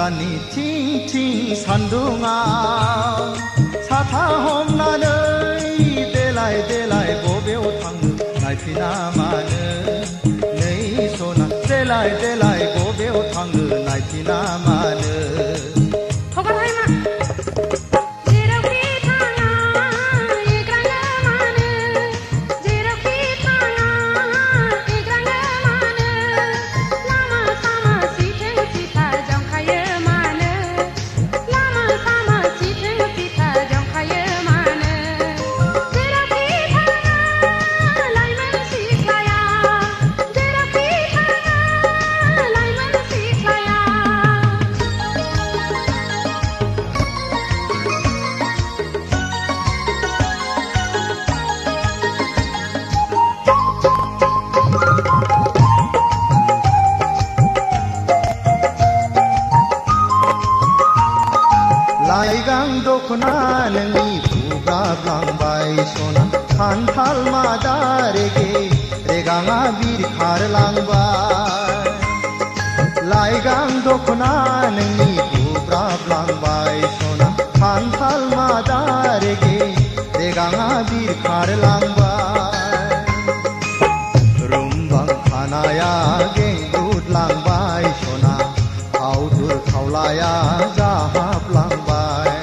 दाननि थिं थिं सान्दुङाव साथा हमनानै देलाय देलाय बबेयाव थाङो नायफिना मानो नै सना देलाय देलाय बबेयाव थाङो नायफिना मानो लाइगां दखना नोंनि बुब्राबलांबाय सना खान्थाल मादा रेगे रेगाङा बिरखारलांबाय लाइगां दखना नोंनि बुब्राबलांबाय सना खान्थाल मादा रेगे रेगाङा बिरखारलांबाय रुमबां खानाया गेंगुदलांबाय सना आवदुर खावलाया जाहाबलांबाय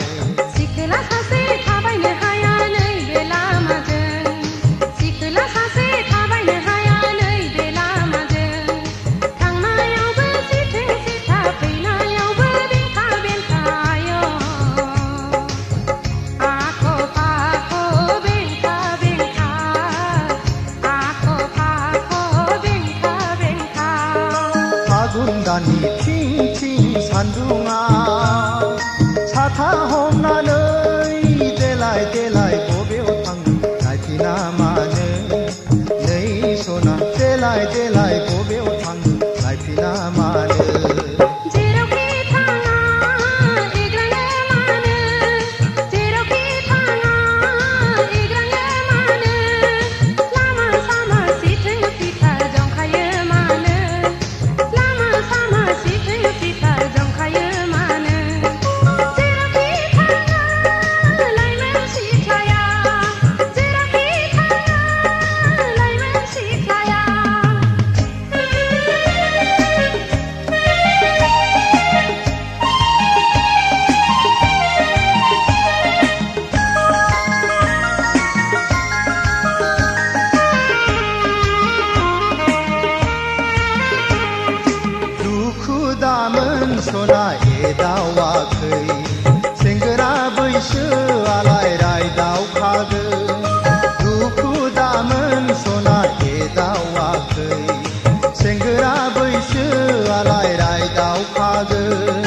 दाननि थिं थिं सान्दुङाव साथा हमनानै देलाय देलाय बबेयाव थाङो नायफिना मानो नै सना देलाय देलाय बबेयाव थाङो नायफिना मानो दामोन सना एदावाखै सेंग्रा बैसोआलाय रायदावखागोन दुखु दामोन सना एदावाखै सेंग्रा बैसोआलाय रायदावखागोन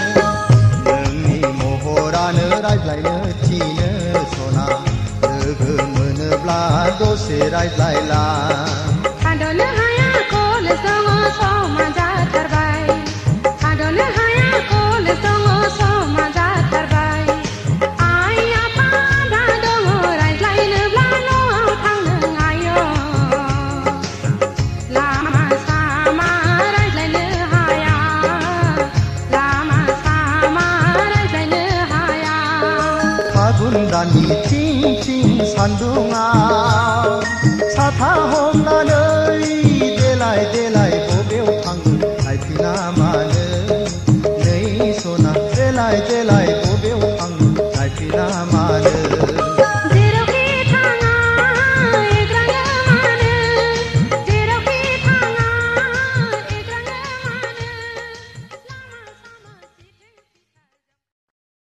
नोंनि महरानो रायज्लायनो थिनो सना लोगो मोनोब्ला दसे रायज्लायला थाद'नो हाया कलेज दङ समा जाथारबाय थाद'नो हाया कलेज दङ समा जाथारबाय आइ आफा आदा दङ रायज्लायनोब्ला न'आव थांनो आयो लामा सामा रायज्लायनो हाया लामा सामा रायज्लायनो हाया फागुन दाननि थिं थिं सान्दुङाव साथा हमनानै